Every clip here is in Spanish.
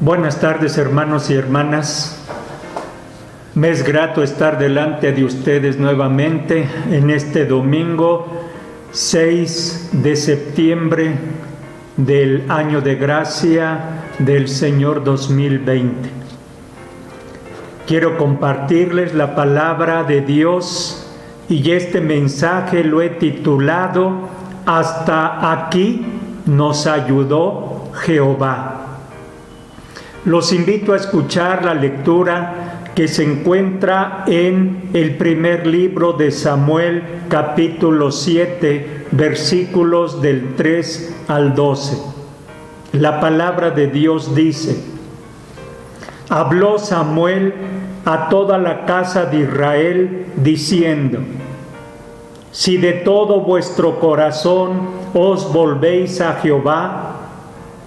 Buenas tardes, hermanos y hermanas. Me es grato estar delante de ustedes nuevamente en este domingo 6 de septiembre del año de gracia del Señor 2020. Quiero compartirles la palabra de Dios y este mensaje lo he titulado "Hasta aquí nos ayudó Jehová". Los invito a escuchar la lectura que se encuentra en el primer libro de Samuel, capítulo 7, versículos del 3 al 12. La palabra de Dios dice: Habló Samuel a toda la casa de Israel, diciendo: Si de todo vuestro corazón os volvéis a Jehová,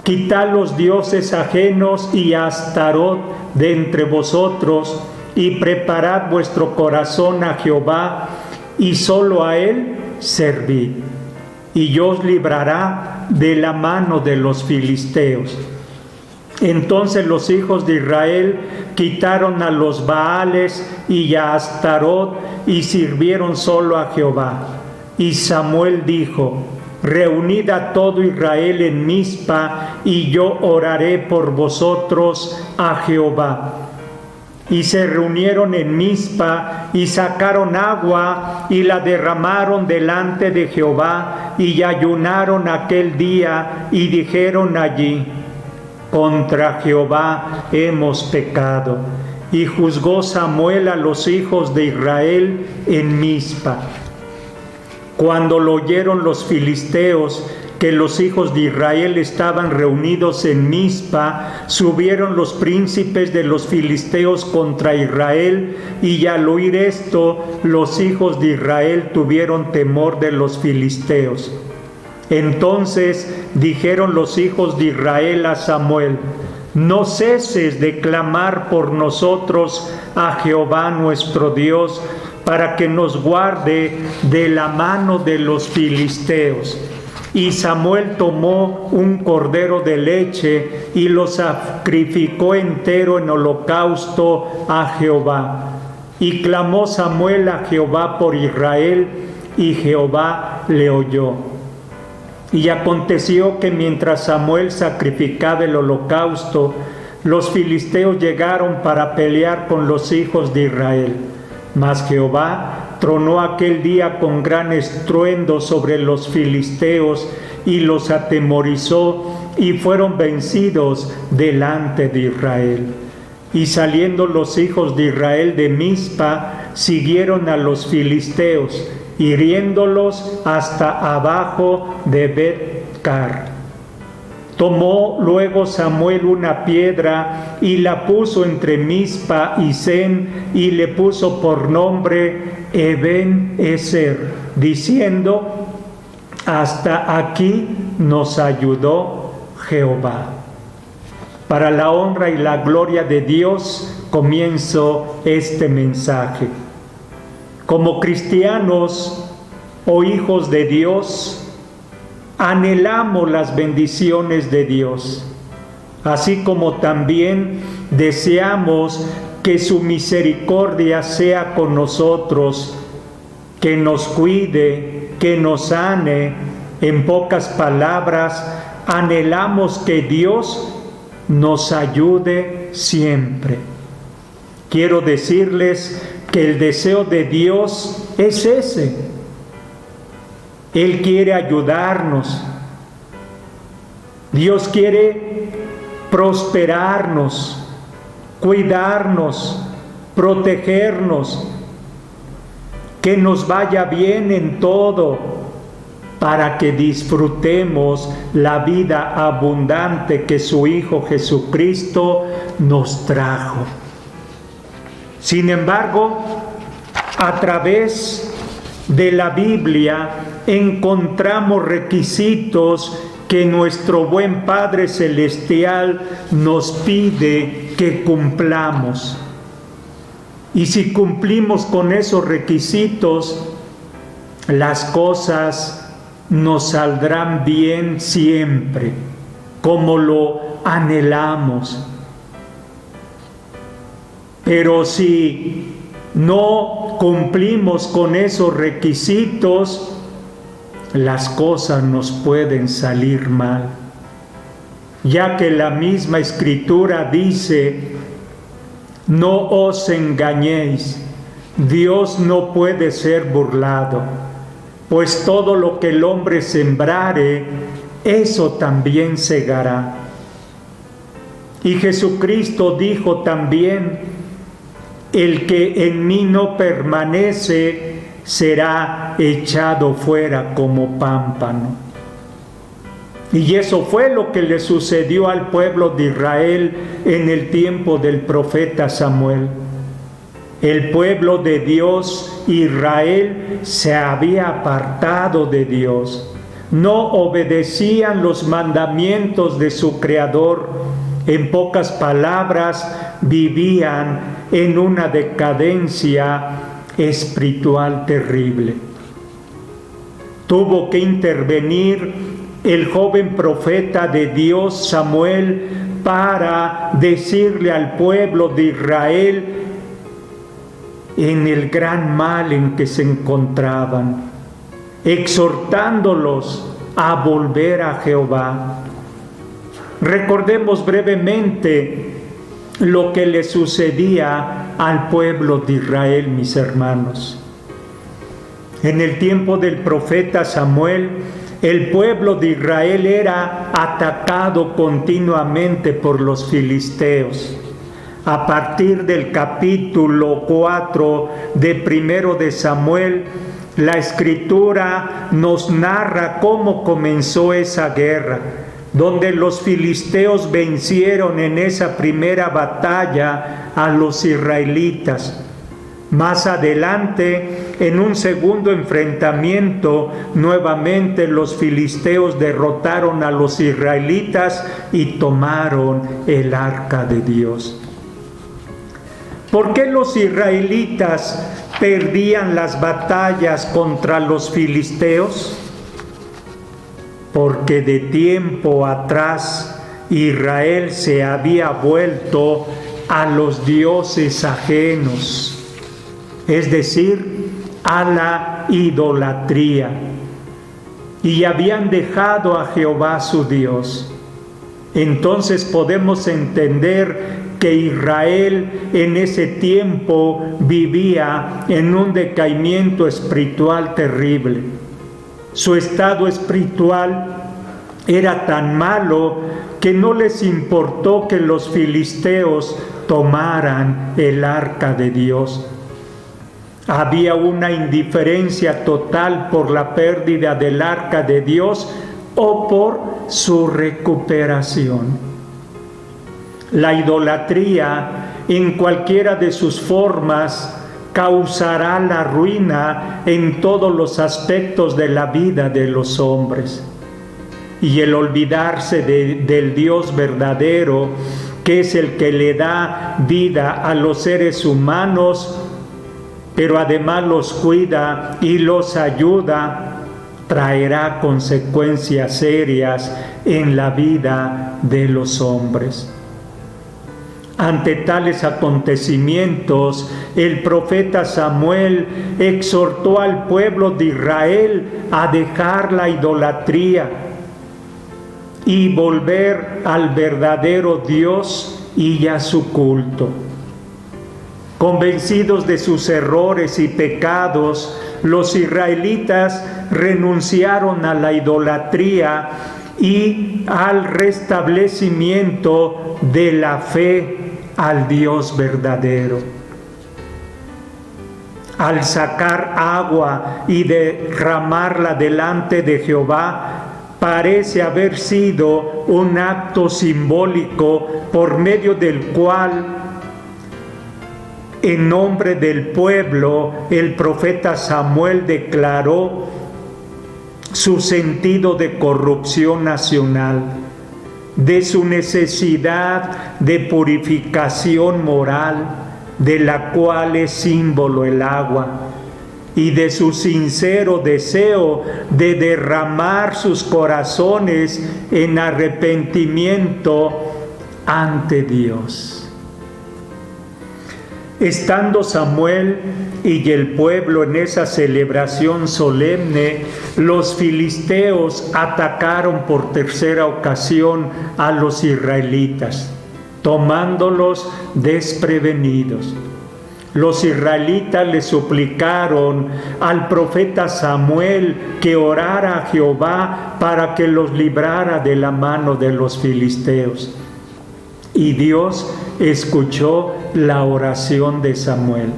quitad los dioses ajenos y a Astarot de entre vosotros, y preparad vuestro corazón a Jehová, y solo a Él servid, y os librará de la mano de los filisteos. Entonces los hijos de Israel quitaron a los Baales y a Astarot, y sirvieron solo a Jehová. Y Samuel dijo: Reunid a todo Israel en Mizpa, y yo oraré por vosotros a Jehová. Y se reunieron en Mizpa, y sacaron agua, y la derramaron delante de Jehová, y ayunaron aquel día, y dijeron allí: Contra Jehová hemos pecado. Y juzgó Samuel a los hijos de Israel en Mizpa. Cuando lo oyeron los filisteos que los hijos de Israel estaban reunidos en Mizpa, subieron los príncipes de los filisteos contra Israel, y al oír esto, los hijos de Israel tuvieron temor de los filisteos. Entonces dijeron los hijos de Israel a Samuel: No ceses de clamar por nosotros a Jehová nuestro Dios, para que nos guarde de la mano de los filisteos. Y Samuel tomó un cordero de leche y lo sacrificó entero en holocausto a Jehová. Y clamó Samuel a Jehová por Israel, y Jehová le oyó. Y aconteció que mientras Samuel sacrificaba el holocausto, los filisteos llegaron para pelear con los hijos de Israel. Mas Jehová tronó aquel día con gran estruendo sobre los filisteos, y los atemorizó, y fueron vencidos delante de Israel. Y saliendo los hijos de Israel de Mizpa, siguieron a los filisteos, hiriéndolos hasta abajo de Bet-car. Tomó luego Samuel una piedra y la puso entre Mizpa y Sen, y le puso por nombre Eben-ezer, diciendo: Hasta aquí nos ayudó Jehová. Para la honra y la gloria de Dios comienzo este mensaje. Como cristianos o hijos de Dios, anhelamos las bendiciones de Dios, así como también deseamos que su misericordia sea con nosotros, que nos cuide, que nos sane. En pocas palabras, anhelamos que Dios nos ayude siempre. Quiero decirles que el deseo de Dios es ese. Él quiere ayudarnos. Dios quiere prosperarnos, cuidarnos, protegernos, que nos vaya bien en todo, para que disfrutemos la vida abundante que su Hijo Jesucristo nos trajo. Sin embargo, a través de la Biblia encontramos requisitos que nuestro buen Padre Celestial nos pide que cumplamos. Y si cumplimos con esos requisitos, las cosas nos saldrán bien siempre, como lo anhelamos. Pero si no cumplimos con esos requisitos, las cosas nos pueden salir mal, ya que la misma Escritura dice: no os engañéis, Dios no puede ser burlado, pues todo lo que el hombre sembrare, eso también segará. Y Jesucristo dijo también: el que en mí no permanece será echado fuera como pámpano. Y eso fue lo que le sucedió al pueblo de Israel en el tiempo del profeta Samuel. El pueblo de Dios, Israel, se había apartado de Dios. No obedecían los mandamientos de su Creador. En pocas palabras, vivían en una decadencia espiritual terrible. Tuvo que intervenir el joven profeta de Dios, Samuel, para decirle al pueblo de Israel en el gran mal en que se encontraban, exhortándolos a volver a Jehová. Recordemos brevemente lo que le sucedía al pueblo de Israel, mis hermanos. En el tiempo del profeta Samuel, el pueblo de Israel era atacado continuamente por los filisteos. A partir del capítulo 4 de Primero de Samuel, la Escritura nos narra cómo comenzó esa guerra, donde los filisteos vencieron en esa primera batalla a los israelitas. Más adelante, en un segundo enfrentamiento, nuevamente los filisteos derrotaron a los israelitas y tomaron el arca de Dios. ¿Por qué los israelitas perdían las batallas contra los filisteos? Porque de tiempo atrás Israel se había vuelto a los dioses ajenos, es decir, a la idolatría, y habían dejado a Jehová su Dios. Entonces podemos entender que Israel en ese tiempo vivía en un decaimiento espiritual terrible. Su estado espiritual era tan malo que no les importó que los filisteos tomaran el arca de Dios. Había una indiferencia total por la pérdida del arca de Dios o por su recuperación. La idolatría, en cualquiera de sus formas, causará la ruina en todos los aspectos de la vida de los hombres. Y el olvidarse del Dios verdadero, que es el que le da vida a los seres humanos, pero además los cuida y los ayuda, traerá consecuencias serias en la vida de los hombres. Ante tales acontecimientos, el profeta Samuel exhortó al pueblo de Israel a dejar la idolatría y volver al verdadero Dios y a su culto. Convencidos de sus errores y pecados, los israelitas renunciaron a la idolatría y al restablecimiento de la fe al Dios verdadero. Al sacar agua y derramarla delante de Jehová, parece haber sido un acto simbólico por medio del cual, en nombre del pueblo, el profeta Samuel declaró su sentido de corrupción nacional, de su necesidad de purificación moral, de la cual es símbolo el agua, y de su sincero deseo de derramar sus corazones en arrepentimiento ante Dios. Estando Samuel y el pueblo en esa celebración solemne, los filisteos atacaron por tercera ocasión a los israelitas, tomándolos desprevenidos. Los israelitas le suplicaron al profeta Samuel que orara a Jehová para que los librara de la mano de los filisteos. Y Dios escuchó la oración de Samuel.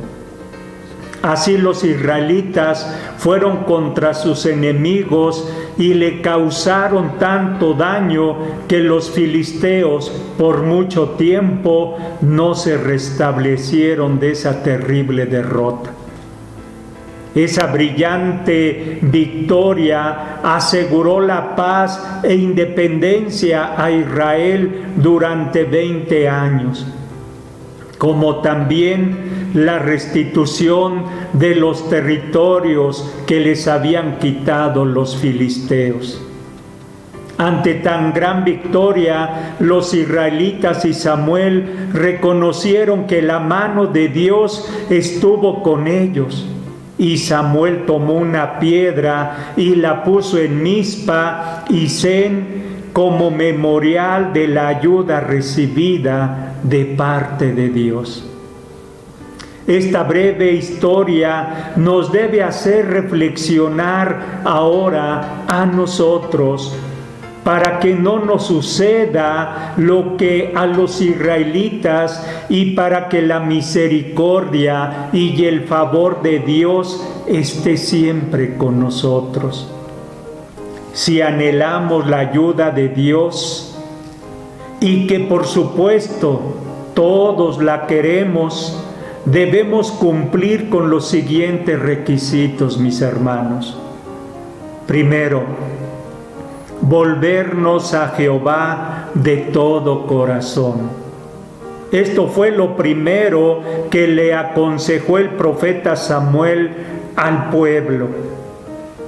Así los israelitas fueron contra sus enemigos y le causaron tanto daño que los filisteos por mucho tiempo no se restablecieron de esa terrible derrota. Esa brillante victoria aseguró la paz e independencia a Israel durante 20 años, como también la restitución de los territorios que les habían quitado los filisteos. Ante tan gran victoria, los israelitas y Samuel reconocieron que la mano de Dios estuvo con ellos. Y Samuel tomó una piedra y la puso en Mizpa y Sen como memorial de la ayuda recibida de parte de Dios. Esta breve historia nos debe hacer reflexionar ahora a nosotros para que no nos suceda lo que a los israelitas y para que la misericordia y el favor de Dios esté siempre con nosotros. Si anhelamos la ayuda de Dios y que por supuesto todos la queremos, debemos cumplir con los siguientes requisitos, mis hermanos. Primero, volvernos a Jehová de todo corazón. Esto fue lo primero que le aconsejó el profeta Samuel al pueblo.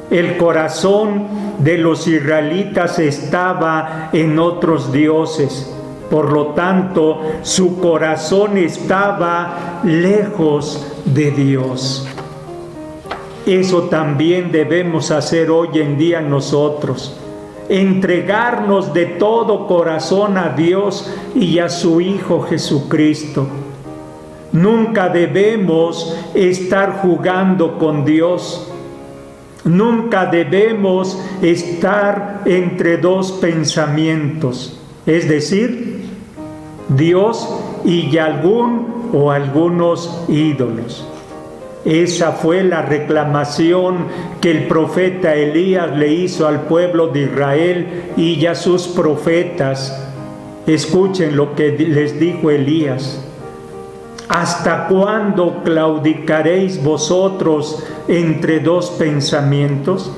El corazón de los israelitas estaba en otros dioses, por lo tanto, su corazón estaba lejos de Dios. Eso también debemos hacer hoy en día nosotros. Entregarnos de todo corazón a Dios y a su Hijo Jesucristo. Nunca debemos estar jugando con Dios. Nunca debemos estar entre dos pensamientos, es decir, Dios y algún o algunos ídolos. Esa fue la reclamación que el profeta Elías le hizo al pueblo de Israel y a sus profetas. Escuchen lo que les dijo Elías. ¿Hasta cuándo claudicaréis vosotros entre dos pensamientos?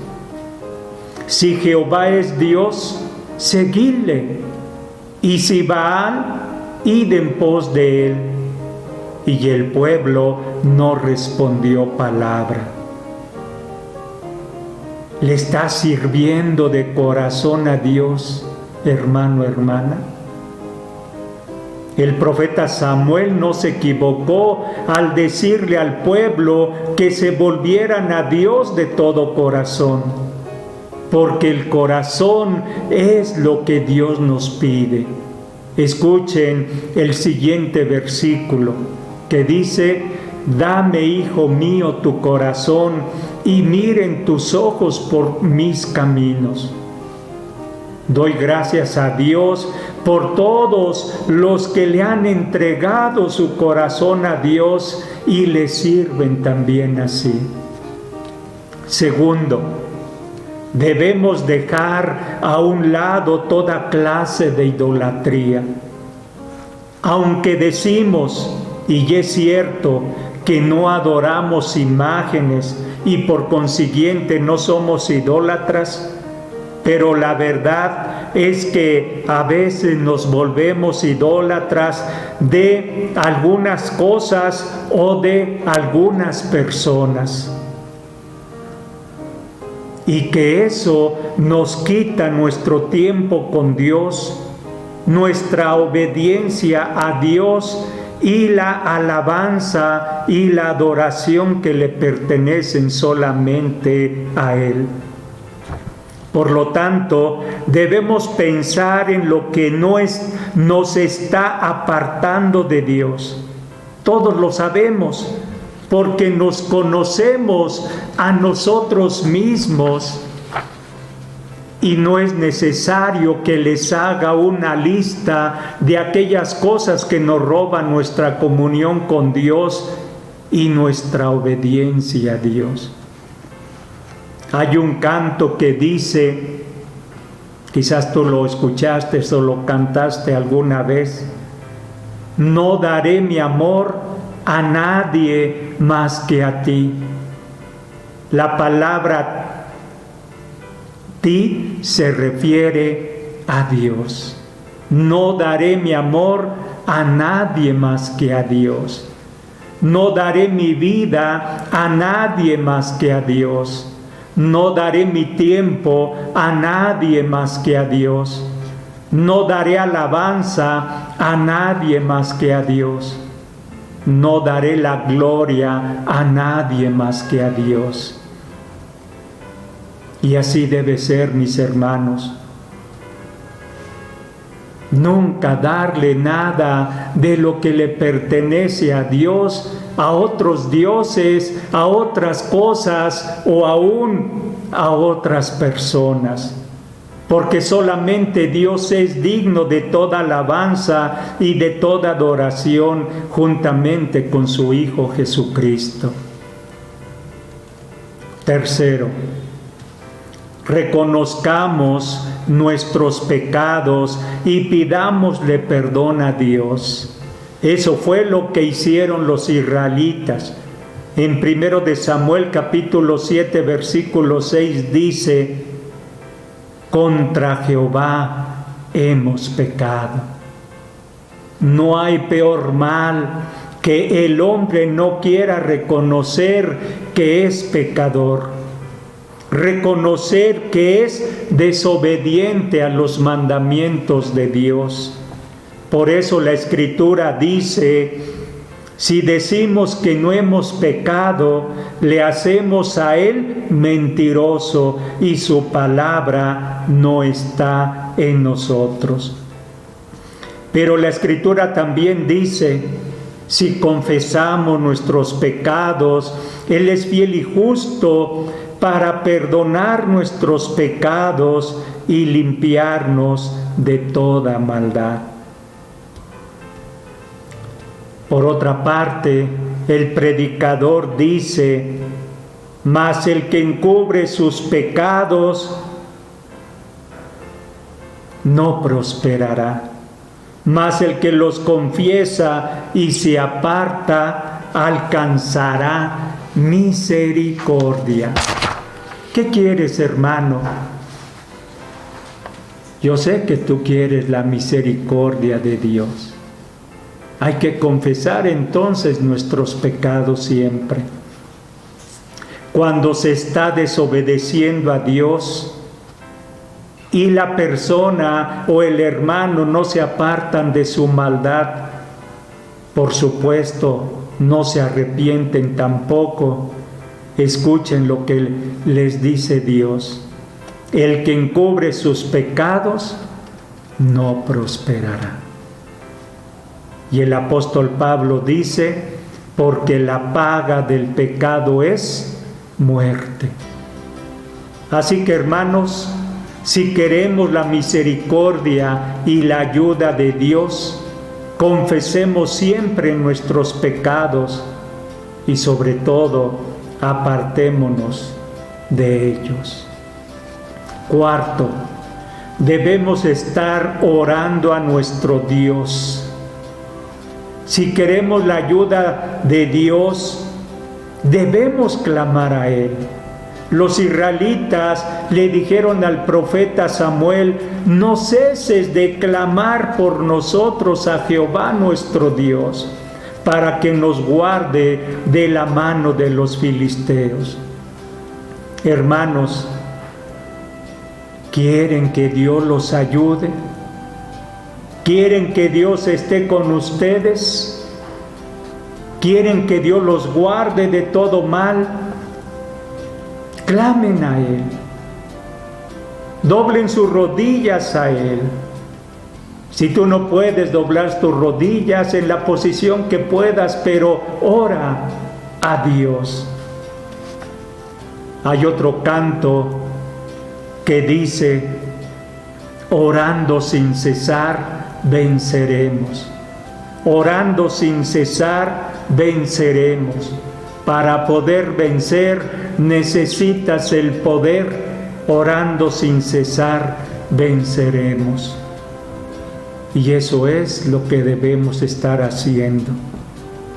Si Jehová es Dios, seguidle, y si Baal, id en pos de él. Y el pueblo no respondió palabra. ¿Le estás sirviendo de corazón a Dios, hermano, hermana? El profeta Samuel no se equivocó al decirle al pueblo que se volvieran a Dios de todo corazón, porque el corazón es lo que Dios nos pide. Escuchen el siguiente versículo que dice: dame, hijo mío, tu corazón y miren tus ojos por mis caminos. Doy gracias a Dios por todos los que le han entregado su corazón a Dios y le sirven también así. Segundo, debemos dejar a un lado toda clase de idolatría. Aunque decimos, y es cierto, que no adoramos imágenes y por consiguiente no somos idólatras, pero la verdad es que a veces nos volvemos idólatras de algunas cosas o de algunas personas. Y que eso nos quita nuestro tiempo con Dios, nuestra obediencia a Dios y la alabanza y la adoración que le pertenecen solamente a Él. Por lo tanto, debemos pensar en lo que nos está apartando de Dios. Todos lo sabemos, porque nos conocemos a nosotros mismos. Y no es necesario que les haga una lista de aquellas cosas que nos roban nuestra comunión con Dios y nuestra obediencia a Dios. Hay un canto que dice, quizás tú lo escuchaste o lo cantaste alguna vez: no daré mi amor a nadie más que a ti. La palabra ti se refiere a Dios. No daré mi amor a nadie más que a Dios. No daré mi vida a nadie más que a Dios. No daré mi tiempo a nadie más que a Dios. No daré alabanza a nadie más que a Dios. No daré la gloria a nadie más que a Dios. Y así debe ser, mis hermanos. Nunca darle nada de lo que le pertenece a Dios, a otros dioses, a otras cosas o aún a otras personas. Porque solamente Dios es digno de toda alabanza y de toda adoración juntamente con su Hijo Jesucristo. Tercero, reconozcamos nuestros pecados y pidámosle perdón a Dios. Eso fue lo que hicieron los israelitas. En 1 de Samuel capítulo 7 versículo 6 dice: contra Jehová hemos pecado. No hay peor mal que el hombre no quiera reconocer que es pecador. Reconocer que es desobediente a los mandamientos de Dios. Por eso la Escritura dice: si decimos que no hemos pecado, le hacemos a Él mentiroso y su palabra no está en nosotros. Pero la Escritura también dice: si confesamos nuestros pecados, Él es fiel y justo para perdonar nuestros pecados y limpiarnos de toda maldad. Por otra parte, el predicador dice: mas el que encubre sus pecados no prosperará, mas el que los confiesa y se aparta alcanzará misericordia. ¿Qué quieres, hermano? Yo sé que tú quieres la misericordia de Dios. Hay que confesar entonces nuestros pecados siempre. Cuando se está desobedeciendo a Dios y la persona o el hermano no se apartan de su maldad, por supuesto, no se arrepienten tampoco. Escuchen lo que les dice Dios: el que encubre sus pecados no prosperará. Y el apóstol Pablo dice: porque la paga del pecado es muerte. Así que, hermanos, si queremos la misericordia y la ayuda de Dios, confesemos siempre nuestros pecados y sobre todo apartémonos de ellos. Cuarto, debemos estar orando a nuestro Dios. Si queremos la ayuda de Dios, debemos clamar a Él. Los israelitas le dijeron al profeta Samuel: no ceses de clamar por nosotros a Jehová nuestro Dios, para que nos guarde de la mano de los filisteos. Hermanos, ¿quieren que Dios los ayude? ¿Quieren que Dios esté con ustedes? quieren que Dios los guarde de todo mal, clamen a Él, doblen sus rodillas a Él. Si tú no puedes doblar tus rodillas en la posición que puedas, pero ora a Dios. Hay otro canto que dice: orando sin cesar venceremos. Orando sin cesar venceremos. Para poder vencer necesitas el poder. Orando sin cesar venceremos. Y eso es lo que debemos estar haciendo.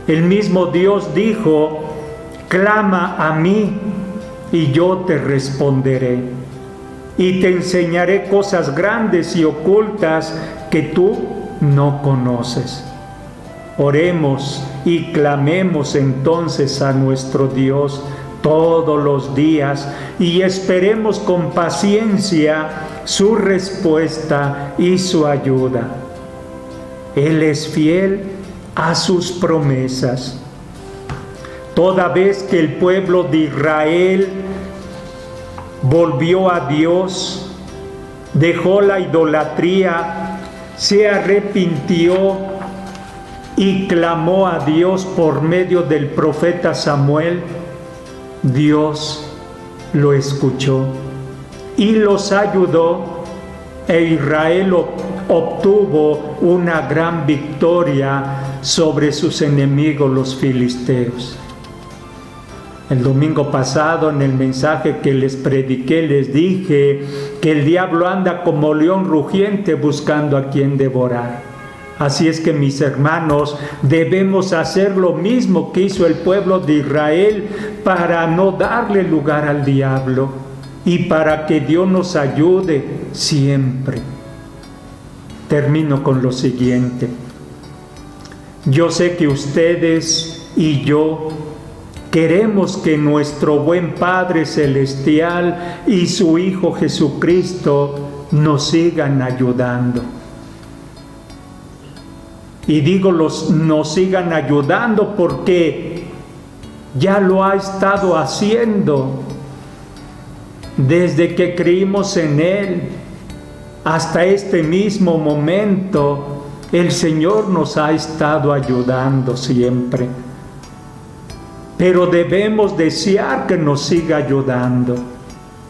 El mismo Dios dijo: clama a mí y yo te responderé, y te enseñaré cosas grandes y ocultas que tú no conoces. Oremos y clamemos entonces a nuestro Dios todos los días y esperemos con paciencia su respuesta y su ayuda. Él es fiel a sus promesas. Toda vez que el pueblo de Israel volvió a Dios, dejó la idolatría, se arrepintió y clamó a Dios por medio del profeta Samuel, Dios lo escuchó y los ayudó, e Israel obtuvo una gran victoria sobre sus enemigos, los filisteos. El domingo pasado, en el mensaje que les prediqué, les dije que el diablo anda como león rugiente buscando a quien devorar. Así es que, mis hermanos, debemos hacer lo mismo que hizo el pueblo de Israel para no darle lugar al diablo y para que Dios nos ayude siempre. Termino con lo siguiente. Yo sé que ustedes y yo queremos que nuestro buen Padre Celestial y su Hijo Jesucristo nos sigan ayudando. Y digo nos sigan ayudando porque ya lo ha estado haciendo desde que creímos en Él hasta este mismo momento. El Señor nos ha estado ayudando siempre, pero debemos desear que nos siga ayudando,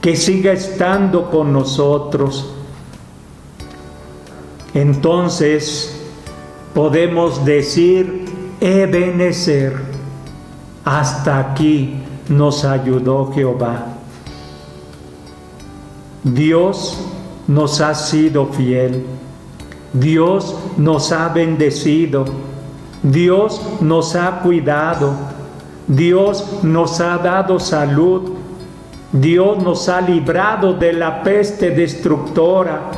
que siga estando con nosotros. Entonces podemos decir: Ebenezer, hasta aquí nos ayudó Jehová. Dios nos ha sido fiel, Dios nos ha bendecido, Dios nos ha cuidado, Dios nos ha dado salud, Dios nos ha librado de la peste destructora.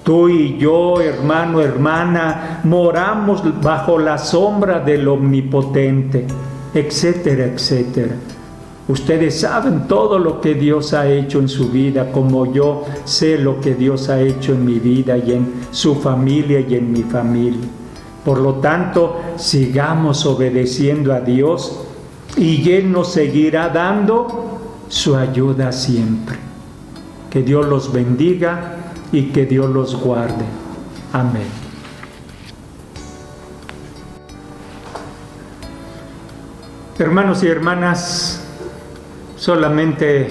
Tú y yo, hermano, hermana, moramos bajo la sombra del Omnipotente, etcétera, etcétera. Ustedes saben todo lo que Dios ha hecho en su vida, como yo sé lo que Dios ha hecho en mi vida y en su familia y en mi familia. Por lo tanto, sigamos obedeciendo a Dios y Él nos seguirá dando su ayuda siempre. Que Dios los bendiga y que Dios los guarde. Amén. Hermanos y hermanas, solamente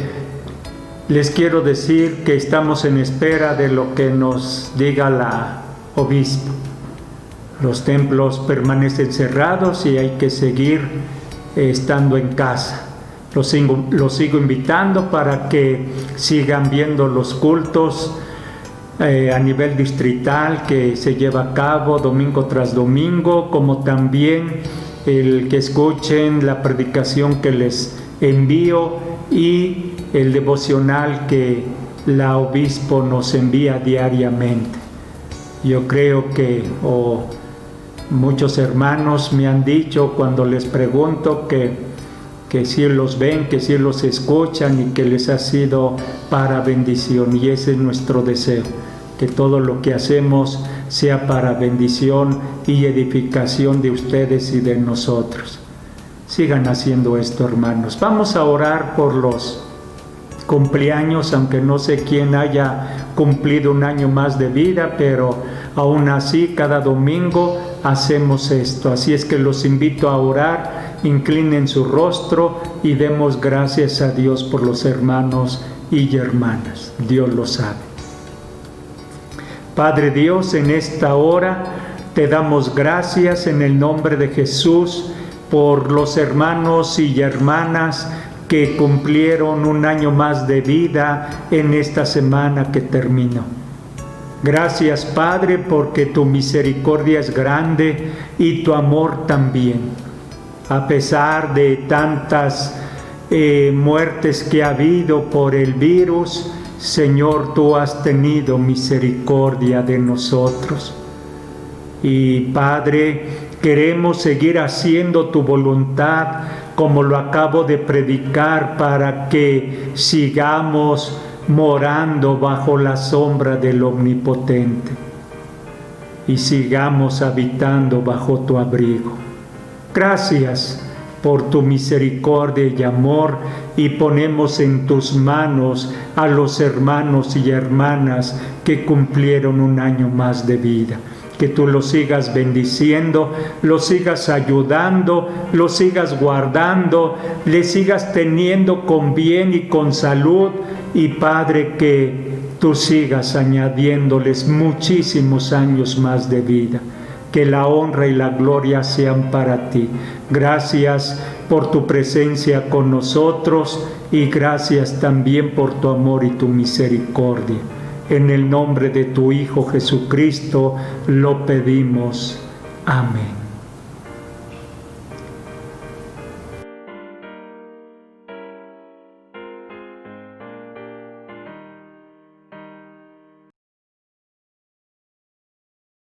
les quiero decir que estamos en espera de lo que nos diga la obispo. Los templos permanecen cerrados y hay que seguir estando en casa. Los sigo invitando para que sigan viendo los cultos a nivel distrital que se lleva a cabo domingo tras domingo, como también el que escuchen la predicación que les envío y el devocional que la obispo nos envía diariamente. Yo creo que muchos hermanos me han dicho cuando les pregunto que sí los ven, que sí los escuchan y que les ha sido para bendición, y ese es nuestro deseo, que todo lo que hacemos sea para bendición y edificación de ustedes y de nosotros. Sigan haciendo esto, hermanos. Vamos a orar por los cumpleaños, aunque no sé quién haya cumplido un año más de vida, pero aún así cada domingo hacemos esto. Así es que los invito a orar, inclinen su rostro y demos gracias a Dios por los hermanos y hermanas. Dios lo sabe. Padre Dios, en esta hora te damos gracias en el nombre de Jesús por los hermanos y hermanas que cumplieron un año más de vida en esta semana que terminó. Gracias, Padre, porque tu misericordia es grande y tu amor también. A pesar de tantas muertes que ha habido por el virus, Señor, tú has tenido misericordia de nosotros. Y Padre, queremos seguir haciendo tu voluntad como lo acabo de predicar, para que sigamos morando bajo la sombra del Omnipotente y sigamos habitando bajo tu abrigo. Gracias por tu misericordia y amor, y ponemos en tus manos a los hermanos y hermanas que cumplieron un año más de vida. Que tú los sigas bendiciendo, los sigas ayudando, los sigas guardando, les sigas teniendo con bien y con salud. Y Padre, que tú sigas añadiéndoles muchísimos años más de vida. Que la honra y la gloria sean para ti. Gracias por tu presencia con nosotros y gracias también por tu amor y tu misericordia. En el nombre de tu Hijo Jesucristo lo pedimos. Amén.